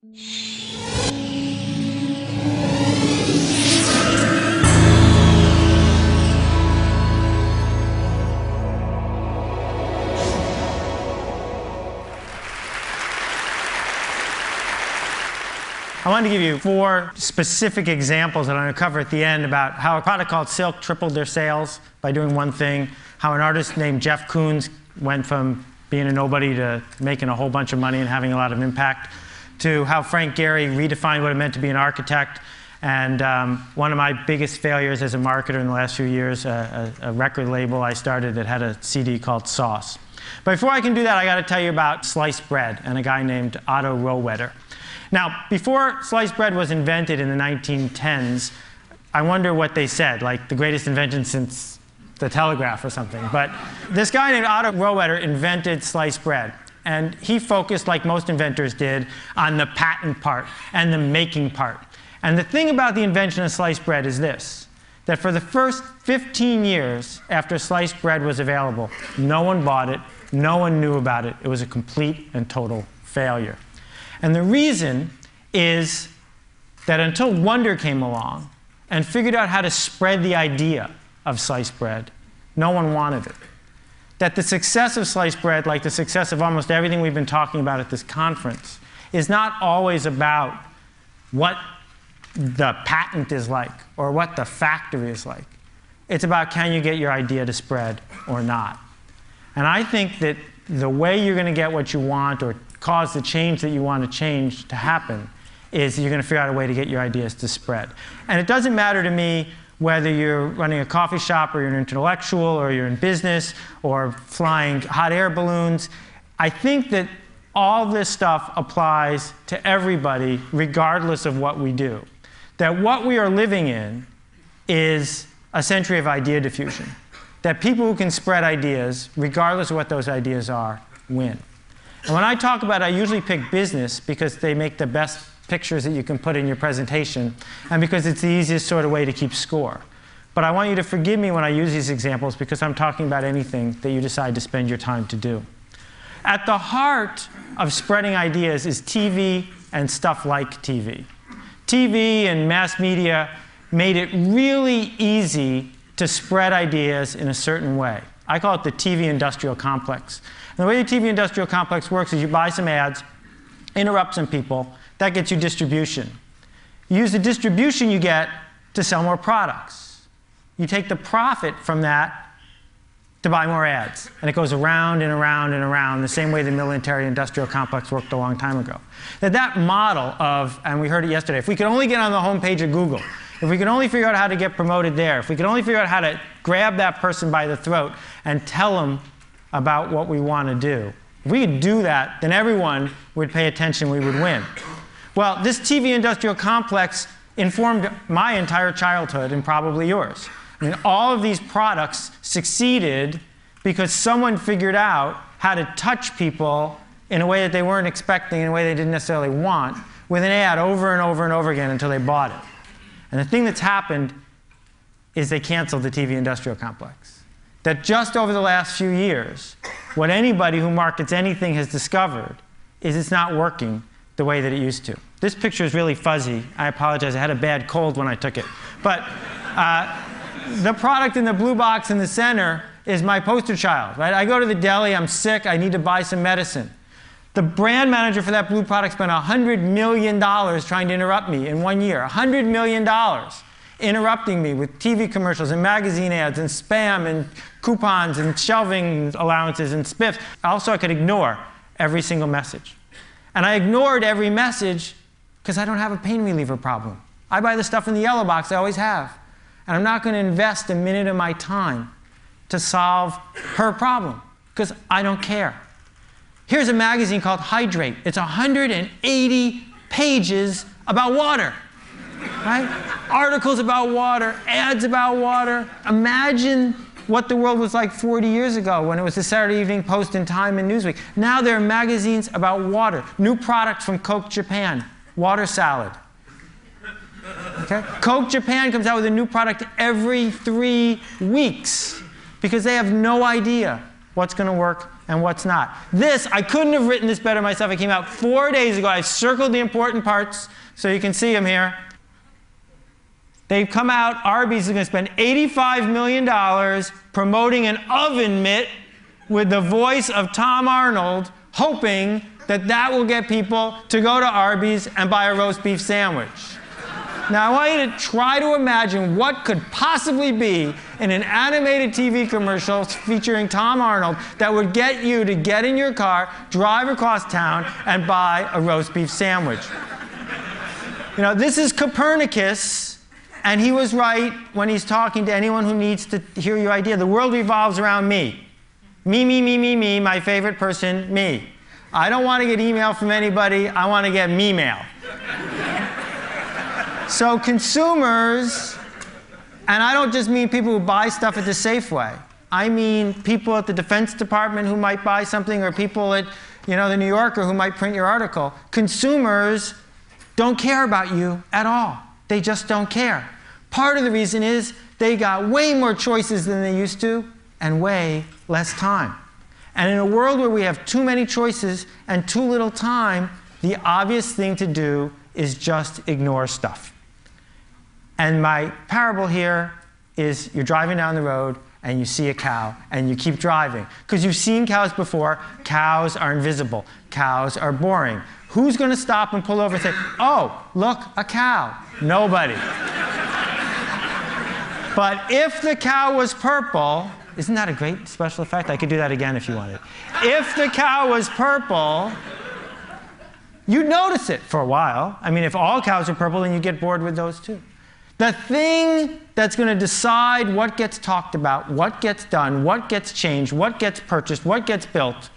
I wanted to give you 4 specific examples that I'm going to cover at the end about how a product called Silk tripled their sales by doing one thing, how an artist named Jeff Koons went from being a nobody to making a whole bunch of money and having a lot of impact, to how Frank Gehry redefined what it meant to be an architect, and one of my biggest failures as a marketer in the last few years, a record label I started that had a CD called Sauce. But before I can do that, I got to tell you about sliced bread and a guy named Otto Rohwedder. Now, before sliced bread was invented in the 1910s, I wonder what they said, like the greatest invention since the telegraph or something. But this guy named Otto Rohwedder invented sliced bread. And he focused, like most inventors did, on the patent part and the making part. And the thing about the invention of sliced bread is this, that for the first 15 years after sliced bread was available, no one bought it, no one knew about it. It was a complete and total failure. And the reason is that until Wonder came along and figured out how to spread the idea of sliced bread, no one wanted it. That the success of sliced bread, like the success of almost everything we've been talking about at this conference, is not always about what the patent is like or what the factory is like. It's about, can you get your idea to spread or not? And I think that the way you're going to get what you want or cause the change that you want to change to happen is you're going to figure out a way to get your ideas to spread. And it doesn't matter to me whether you're running a coffee shop or you're an intellectual or you're in business or flying hot air balloons. I think that all this stuff applies to everybody regardless of what we do. That what we are living in is a century of idea diffusion. That people who can spread ideas, regardless of what those ideas are, win. And when I talk about it, I usually pick business because they make the best pictures that you can put in your presentation and because it's the easiest sort of way to keep score. But I want you to forgive me when I use these examples because I'm talking about anything that you decide to spend your time to do. At the heart of spreading ideas is TV and stuff like TV. TV and mass media made it really easy to spread ideas in a certain way. I call it the TV industrial complex. And the way the TV industrial complex works is you buy some ads, interrupt some people, that gets you distribution. You use the distribution you get to sell more products. You take the profit from that to buy more ads. And it goes around and around and around the same way the military industrial complex worked a long time ago. That model of, and we heard it yesterday, if we could only get on the homepage of Google, if we could only figure out how to get promoted there, if we could only figure out how to grab that person by the throat and tell them about what we want to do. If we could do that, then everyone would pay attention, we would win. Well, this TV industrial complex informed my entire childhood and probably yours. I mean, all of these products succeeded because someone figured out how to touch people in a way that they weren't expecting, in a way they didn't necessarily want, with an ad over and over and over again until they bought it. And the thing that's happened is they canceled the TV industrial complex. That just over the last few years, what anybody who markets anything has discovered is it's not working the way that it used to. This picture is really fuzzy. I apologize. I had a bad cold when I took it. But the product in the blue box in the center is my poster child. Right? I go to the deli. I'm sick. I need to buy some medicine. The brand manager for that blue product spent $100 million trying to interrupt me in 1 year. $100 million interrupting me with TV commercials and magazine ads and spam and coupons and shelving allowances and spiffs. Also, I could ignore every single message. And I ignored every message because I don't have a pain reliever problem. I buy the stuff in the yellow box I always have. And I'm not going to invest a minute of my time to solve her problem because I don't care. Here's a magazine called Hydrate. It's 180 pages about water. Right? Articles about water, ads about water. Imagine what the world was like 40 years ago when it was the Saturday Evening Post and Time and Newsweek. Now there are magazines about water. New products from Coke Japan, water salad. Okay? Coke Japan comes out with a new product every 3 weeks because they have no idea what's going to work and what's not. This, I couldn't have written this better myself. It came out 4 days ago. I've circled the important parts so you can see them here. They've come out, Arby's is going to spend $85 million promoting an oven mitt with the voice of Tom Arnold, hoping that that will get people to go to Arby's and buy a roast beef sandwich. Now, I want you to try to imagine what could possibly be in an animated TV commercial featuring Tom Arnold that would get you to get in your car, drive across town, and buy a roast beef sandwich. You know, this is Copernicus, and he was right when he's talking to anyone who needs to hear your idea. The world revolves around me. Me, me, me, me, me, my favorite person, me. I don't want to get email from anybody. I want to get me-mail. So consumers, and I don't just mean people who buy stuff at the Safeway. I mean people at the Defense Department who might buy something, or people at, you know, the New Yorker who might print your article. Consumers don't care about you at all. They just don't care. Part of the reason is they got way more choices than they used to and way less time. And in a world where we have too many choices and too little time, the obvious thing to do is just ignore stuff. And my parable here is you're driving down the road and you see a cow and you keep driving. Because you've seen cows before. Cows are invisible. Cows are boring. Who's going to stop and pull over and say, oh, look, a cow? Nobody. But if the cow was purple, isn't that a great special effect? I could do that again if you wanted. If the cow was purple, you'd notice it for a while. I mean, if all cows are purple, then you get bored with those too. The thing that's going to decide what gets talked about, what gets done, what gets changed, what gets purchased, what gets built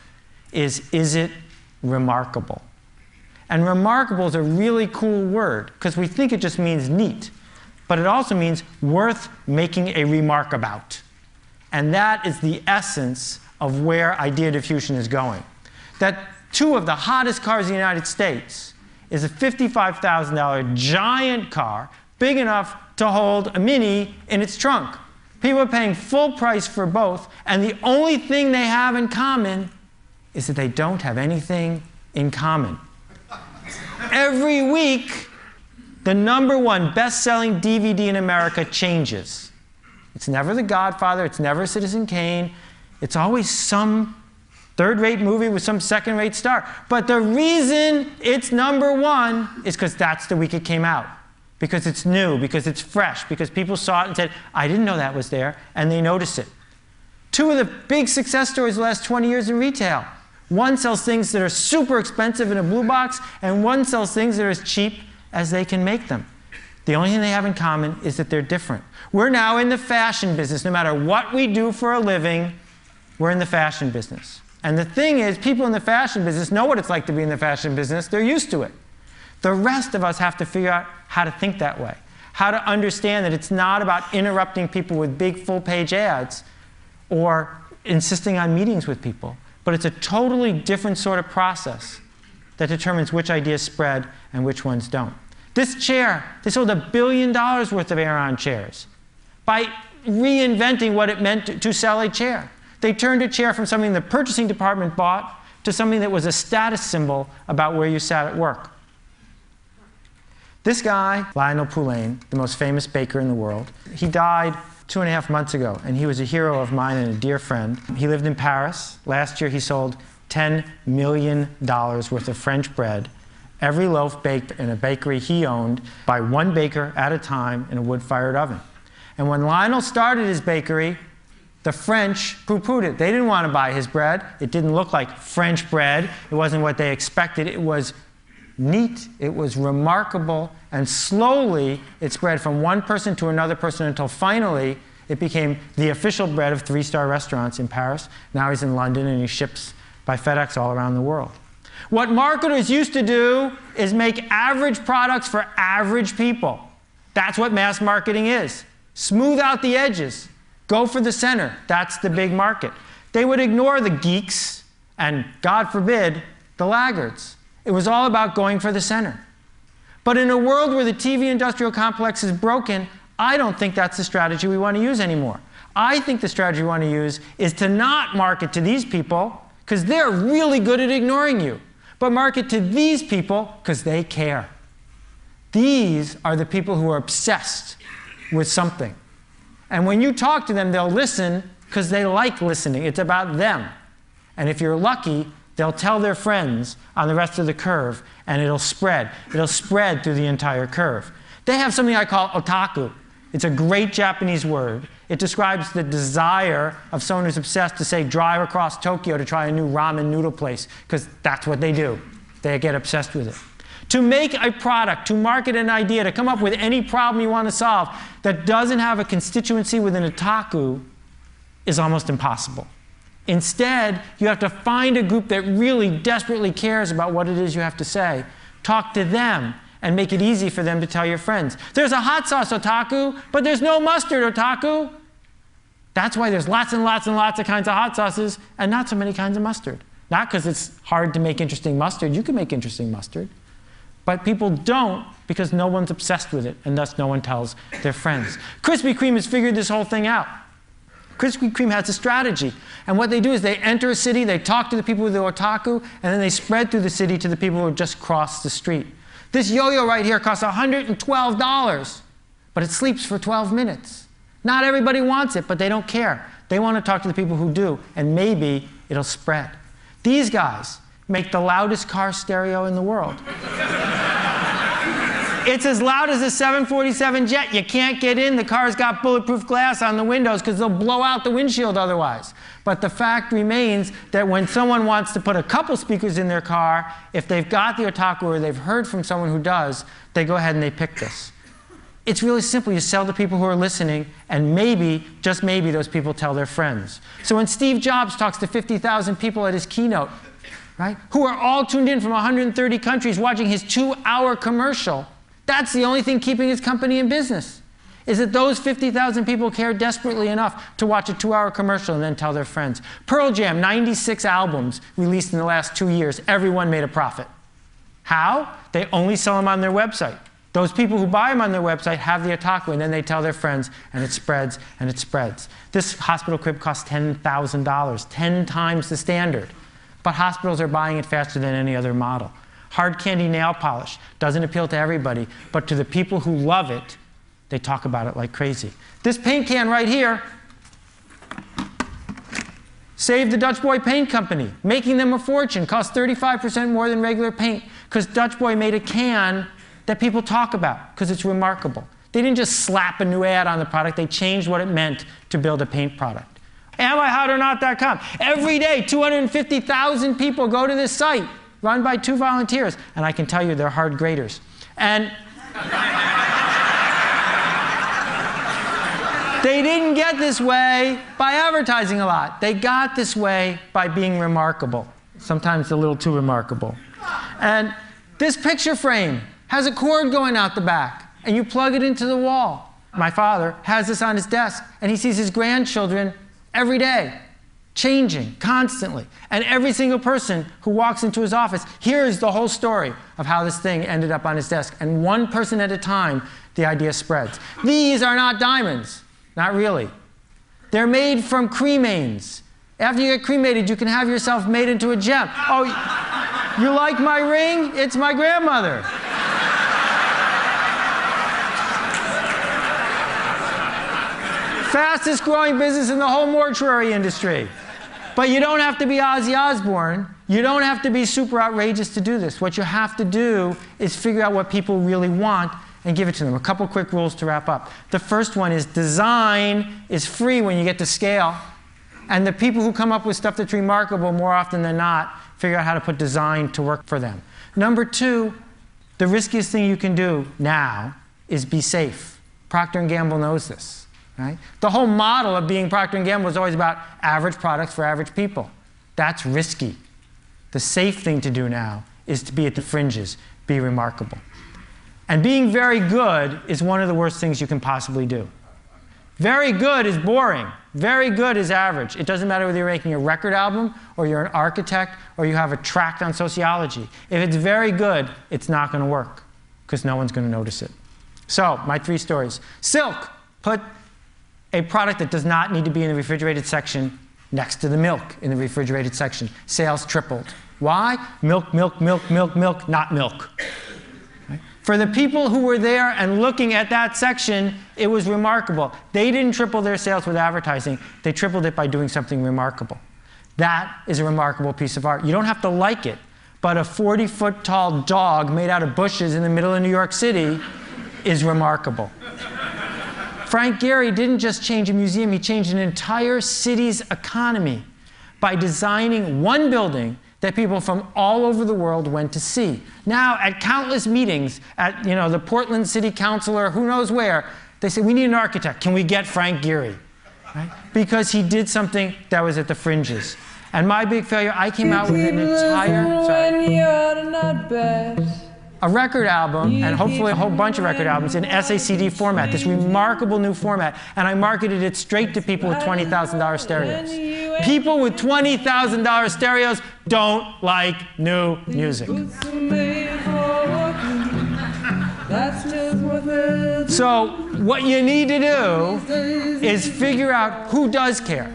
is it remarkable? And remarkable is a really cool word because we think it just means neat. But it also means worth making a remark about. And that is the essence of where idea diffusion is going. That two of the hottest cars in the United States is a $55,000 giant car, big enough to hold a Mini in its trunk. People are paying full price for both, and the only thing they have in common is that they don't have anything in common. Every week, the #1 best-selling DVD in America changes. It's never The Godfather, it's never Citizen Kane, it's always some third-rate movie with some second-rate star. But the reason it's #1 is because that's the week it came out. Because it's new, because it's fresh, because people saw it and said, I didn't know that was there, and they notice it. Two of the big success stories of the last 20 years in retail. One sells things that are super expensive in a blue box, and one sells things that are as cheap as they can make them. The only thing they have in common is that they're different. We're now in the fashion business. No matter what we do for a living, we're in the fashion business. And the thing is, people in the fashion business know what it's like to be in the fashion business. They're used to it. The rest of us have to figure out how to think that way, how to understand that it's not about interrupting people with big full-page ads or insisting on meetings with people, but it's a totally different sort of process that determines which ideas spread and which ones don't. This chair, they sold $1 billion worth of Aeron chairs by reinventing what it meant to sell a chair. They turned a chair from something the purchasing department bought to something that was a status symbol about where you sat at work. This guy, Lionel Poulain, the most famous baker in the world, he died 2.5 months ago, and he was a hero of mine and a dear friend. He lived in Paris. Last year he sold $10 million worth of French bread, every loaf baked in a bakery he owned by one baker at a time in a wood-fired oven. And when Lionel started his bakery, the French poo-pooed it. They didn't want to buy his bread. It didn't look like French bread. It wasn't what they expected. It was neat, it was remarkable, and slowly it spread from one person to another person until finally it became the official bread of 3-star restaurants in Paris. Now he's in London and he ships by FedEx all around the world. What marketers used to do is make average products for average people. That's what mass marketing is. Smooth out the edges. Go for the center. That's the big market. They would ignore the geeks and, God forbid, the laggards. It was all about going for the center. But in a world where the TV industrial complex is broken, I don't think that's the strategy we want to use anymore. I think the strategy we want to use is to not market to these people, because they're really good at ignoring you. But market to these people because they care. These are the people who are obsessed with something. And when you talk to them, they'll listen because they like listening. It's about them. And if you're lucky, they'll tell their friends on the rest of the curve, and it'll spread. It'll spread through the entire curve. They have something I call otaku. It's a great Japanese word. It describes the desire of someone who's obsessed to, say, drive across Tokyo to try a new ramen noodle place, because that's what they do. They get obsessed with it. To make a product, to market an idea, to come up with any problem you want to solve that doesn't have a constituency within otaku is almost impossible. Instead, you have to find a group that really desperately cares about what it is you have to say, talk to them, and make it easy for them to tell your friends. There's a hot sauce otaku, but there's no mustard otaku. That's why there's lots and lots and lots of kinds of hot sauces and not so many kinds of mustard. Not because it's hard to make interesting mustard. You can make interesting mustard. But people don't because no one's obsessed with it, and thus no one tells their friends. Krispy Kreme has figured this whole thing out. Krispy Kreme has a strategy. And what they do is they enter a city, they talk to the people with the otaku, and then they spread through the city to the people who have just crossed the street. This yo-yo right here costs $112, but it sleeps for 12 minutes. Not everybody wants it, but they don't care. They want to talk to the people who do, and maybe it'll spread. These guys make the loudest car stereo in the world. It's as loud as a 747 jet. You can't get in. The car's got bulletproof glass on the windows because they'll blow out the windshield otherwise. But the fact remains that when someone wants to put a couple speakers in their car, if they've got the otaku or they've heard from someone who does, they go ahead and they pick this. It's really simple. You sell to people who are listening, and maybe, just maybe, those people tell their friends. So when Steve Jobs talks to 50,000 people at his keynote, right, who are all tuned in from 130 countries watching his 2-hour commercial, that's the only thing keeping his company in business, is that those 50,000 people care desperately enough to watch a 2-hour commercial and then tell their friends. Pearl Jam, 96 albums released in the last 2 years. Everyone made a profit. How? They only sell them on their website. Those people who buy them on their website have the otaku, and then they tell their friends, and it spreads, and it spreads. This hospital crib costs $10,000, 10 times the standard. But hospitals are buying it faster than any other model. Hard candy nail polish doesn't appeal to everybody, but to the people who love it, they talk about it like crazy. This paint can right here saved the Dutch Boy Paint Company, making them a fortune. Cost 35% more than regular paint because Dutch Boy made a can that people talk about because it's remarkable. They didn't just slap a new ad on the product. They changed what it meant to build a paint product. AmIHotOrNot.com. Every day, 250,000 people go to this site, run by 2 volunteers, and I can tell you they're hard graders. And they didn't get this way by advertising a lot. They got this way by being remarkable, sometimes a little too remarkable. And this picture frame has a cord going out the back, and you plug it into the wall. My father has this on his desk, and he sees his grandchildren every day, changing constantly. And every single person who walks into his office hears the whole story of how this thing ended up on his desk. And one person at a time, the idea spreads. These are not diamonds. Not really. They're made from cremains. After you get cremated, you can have yourself made into a gem. Oh, you like my ring? It's my grandmother. Fastest growing business in the whole mortuary industry. But you don't have to be Ozzy Osbourne. You don't have to be super outrageous to do this. What you have to do is figure out what people really want and give it to them. A couple quick rules to wrap up. The first one is design is free when you get to scale. And the people who come up with stuff that's remarkable more often than not figure out how to put design to work for them. Number 2, the riskiest thing you can do now is be safe. Procter & Gamble knows this. Right? The whole model of being Procter & Gamble is always about average products for average people. That's risky. The safe thing to do now is to be at the fringes, be remarkable. And being very good is one of the worst things you can possibly do. Very good is boring. Very good is average. It doesn't matter whether you're making a record album or you're an architect or you have a tract on sociology. If it's very good, it's not going to work because no one's going to notice it. So, my 3 stories. Silk. Put a product that does not need to be in the refrigerated section next to the milk in the refrigerated section. Sales tripled. Why? Milk, milk, milk, milk, milk, not milk. Right? For the people who were there and looking at that section, it was remarkable. They didn't triple their sales with advertising. They tripled it by doing something remarkable. That is a remarkable piece of art. You don't have to like it, but a 40-foot tall dog made out of bushes in the middle of New York City is remarkable. Frank Gehry didn't just change a museum, he changed an entire city's economy by designing one building that people from all over the world went to see. Now, at countless meetings, at the Portland City Council or who knows where, they say, we need an architect. Can we get Frank Gehry? Right? Because he did something that was at the fringes. And my big failure, I came out with an entire, a record album, and hopefully a whole bunch of record albums in SACD format, this remarkable new format, and I marketed it straight to people with $20,000 stereos. People with $20,000 stereos don't like new music. So what you need to do is figure out who does care.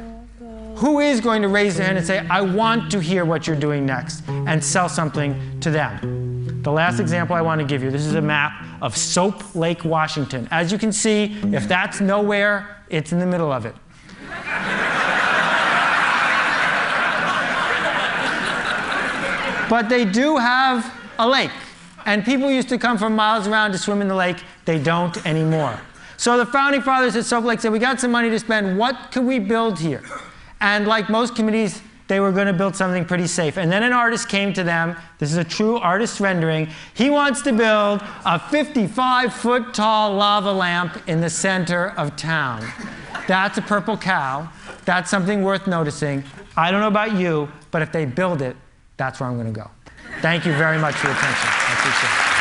Who is going to raise their hand and say, I want to hear what you're doing next, and sell something to them. The last example I want to give you, this is a map of Soap Lake, Washington. As you can see, if that's nowhere, it's in the middle of it. But they do have a lake, and people used to come from miles around to swim in the lake. They don't anymore. So the founding fathers at Soap Lake said, we got some money to spend, what can we build here? And like most committees, they were going to build something pretty safe. And then an artist came to them. This is a true artist rendering. He wants to build a 55-foot tall lava lamp in the center of town. That's a purple cow. That's something worth noticing. I don't know about you, but if they build it, that's where I'm going to go. Thank you very much for your attention. I appreciate it.